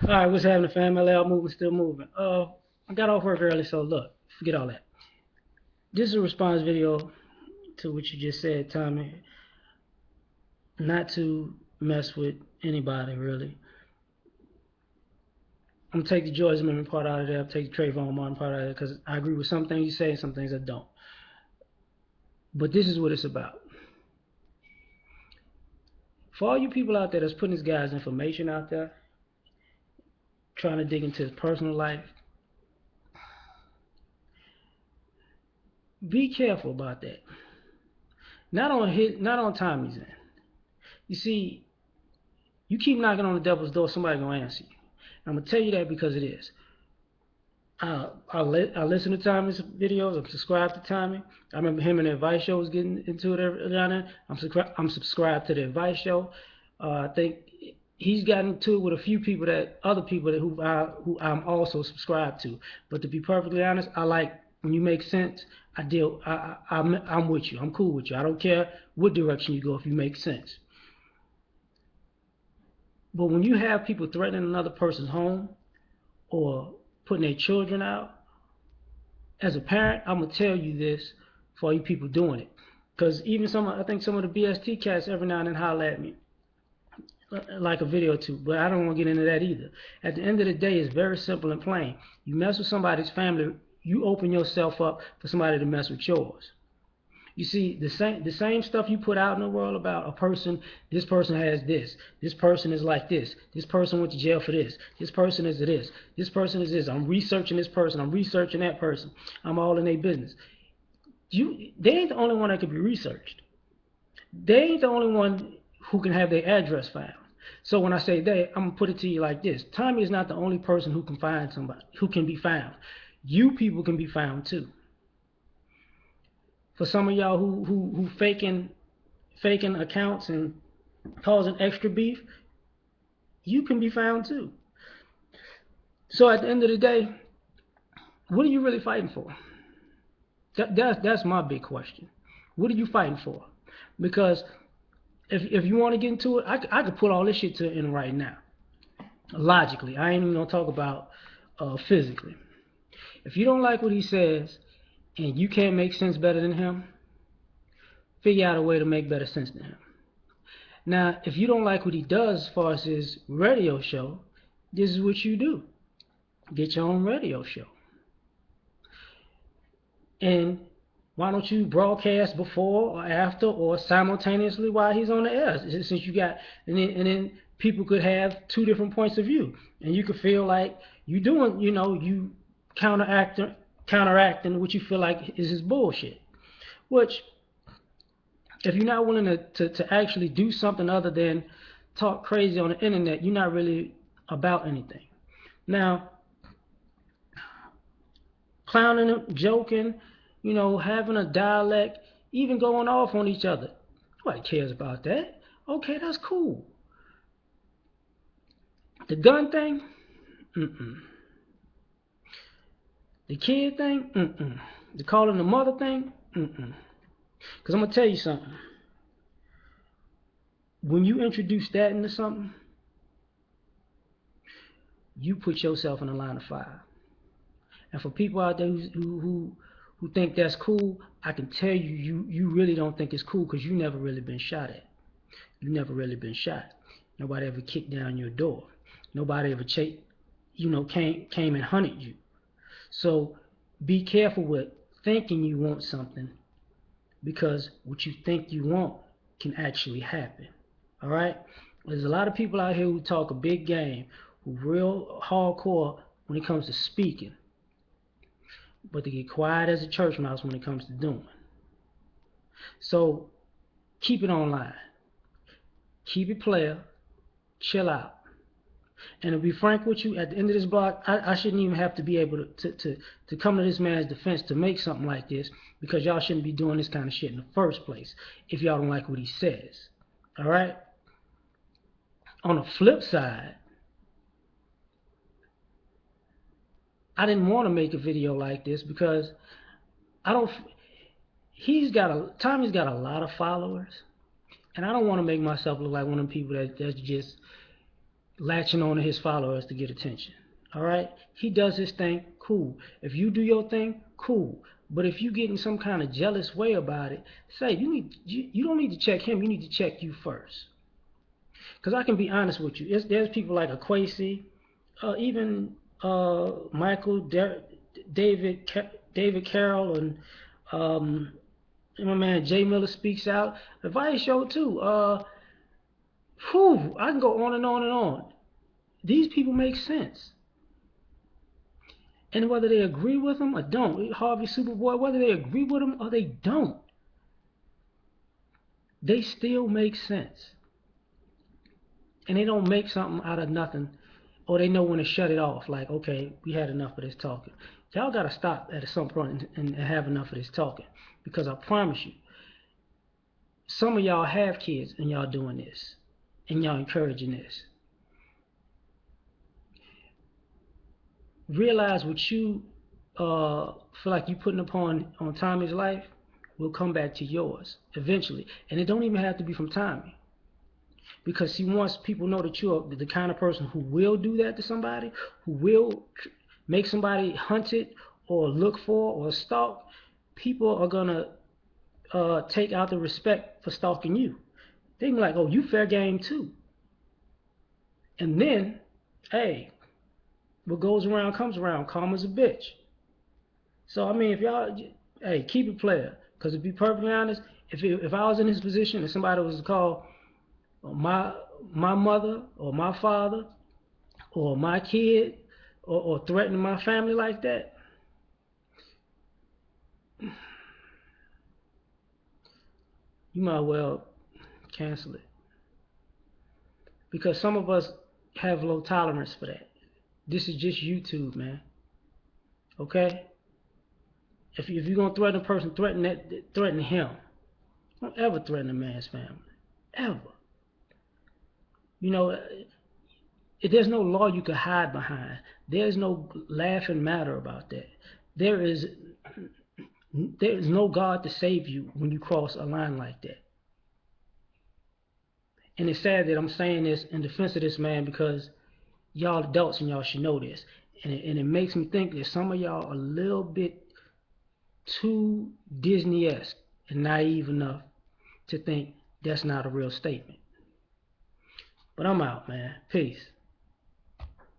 All right, what's happening, fam? L.A.R moving, still moving. I got off work early, so look, forget all that. This is a response video to what you just said, Tommy. Not to mess with anybody, really. I'm gonna take the George Amendment part out of there. I'm take the Trayvon Martin part out of there because I agree with some things you say and some things I don't. But this is what it's about. For all you people out there that's putting this guy's information out there, trying to dig into his personal life, be careful about that. Not on Tommy's end. You see, you keep knocking on the devil's door, somebody gonna answer you. I'm gonna tell you that because it is. I listen to Tommy's videos. I'm subscribed to Tommy. I remember him and the Advice Show was getting into it every now and then. I'm subscribed to the Advice Show. I think he's gotten into it with a few people that other people that who I'm also subscribed to. But to be perfectly honest, I like when you make sense. I'm with you. I'm cool with you. I don't care what direction you go if you make sense. But when you have people threatening another person's home or putting their children out, as a parent, I'm gonna tell you this for you people doing it, because even I think some of the BST cats every now and then holler at me, like a video or two, but I don't want to get into that either. At the end of the day, it's very simple and plain. You mess with somebody's family, you open yourself up for somebody to mess with yours. You see, the same stuff you put out in the world about a person, this person has this person is like this person went to jail for this person is this person is this. I'm researching this person, I'm researching that person, I'm all in their business. They ain't the only one that could be researched. They ain't the only one who can have their address found. So when I say they, I'm gonna put it to you like this: Tommy is not the only person who can find somebody who can be found. You people can be found too. For some of y'all who faking accounts and causing extra beef, you can be found too. So at the end of the day, what are you really fighting for? That's my big question. What are you fighting for? Because if you want to get into it, I could put all this shit in right now. Logically, I ain't even gonna talk about physically. If you don't like what he says and you can't make sense better than him, figure out a way to make better sense than him. Now, if you don't like what he does as far as his radio show, this is what you do. Get your own radio show. And why don't you broadcast before or after or simultaneously while he's on the air? Since you got, and then people could have two different points of view, and you could feel like you doing, you counteracting, counteracting what you feel like is his bullshit. Which, if you're not willing to actually do something other than talk crazy on the internet, you're not really about anything. Now, clowning, joking, having a dialect, even going off on each other. Nobody cares about that. Okay, that's cool. The gun thing, mm-mm. The kid thing, mm-mm. The calling the mother thing, mm-mm. Because I'm going to tell you something. When you introduce that into something, you put yourself in a line of fire. And for people out there who think that's cool, I can tell you really don't think it's cool because you never really been shot at. You never really been shot. Nobody ever kicked down your door. Nobody ever came and hunted you. So be careful with thinking you want something, because what you think you want can actually happen. All right? There's a lot of people out here who talk a big game, who real hardcore when it comes to speaking, but they get quiet as a church mouse when it comes to doing. So keep it online. Keep it player. Chill out. And to be frank with you, at the end of this block, I shouldn't even have to be able to come to this man's defense to make something like this, because y'all shouldn't be doing this kind of shit in the first place if y'all don't like what he says. All right? On the flip side, I didn't want to make a video like this because I don't. Tommy's got a lot of followers, and I don't want to make myself look like one of the people that's just latching on to his followers to get attention. All right, he does his thing, cool. If you do your thing, cool. But if you get in some kind of jealous way about it, say you don't need to check him. You need to check you first. Because I can be honest with you, there's people like Akwesi, even Michael, David, David Carroll, and um, my man Jay Miller speaks out. The Vice Show too. I can go on and on and on. These people make sense. And whether they agree with him or don't, Harvey Superboy, whether they agree with him or they don't, they still make sense. And they don't make something out of nothing, or they know when to shut it off. Like, okay, we had enough of this talking. Y'all got to stop at some point and have enough of this talking. Because I promise you, some of y'all have kids and y'all doing this. And y'all encouraging this. Realize what you feel like you putting upon on Tommy's life will come back to yours eventually. And it don't even have to be from Tommy. Because he wants people to know that you're the kind of person who will do that to somebody, who will make somebody hunted or look for or stalk. People are going to take out the respect for stalking you. They be like, oh, you fair game too. And then, hey, what goes around comes around. Karma's a bitch. So, I mean, if y'all, hey, keep it player. Because to be perfectly honest, if I was in this position and somebody was to call my mother or my father or my kid or threatening my family like that, you might well cancel it. Because some of us have low tolerance for that. This is just YouTube, man. Okay? If you're going to threaten a person, threaten him. Don't ever threaten a man's family. Ever. You know, there's no law you can hide behind. There's no laughing matter about that. There is no God to save you when you cross a line like that. And it's sad that I'm saying this in defense of this man because y'all adults and y'all should know this. And it makes me think that some of y'all are a little bit too Disney-esque and naive enough to think that's not a real statement. But I'm out, man. Peace.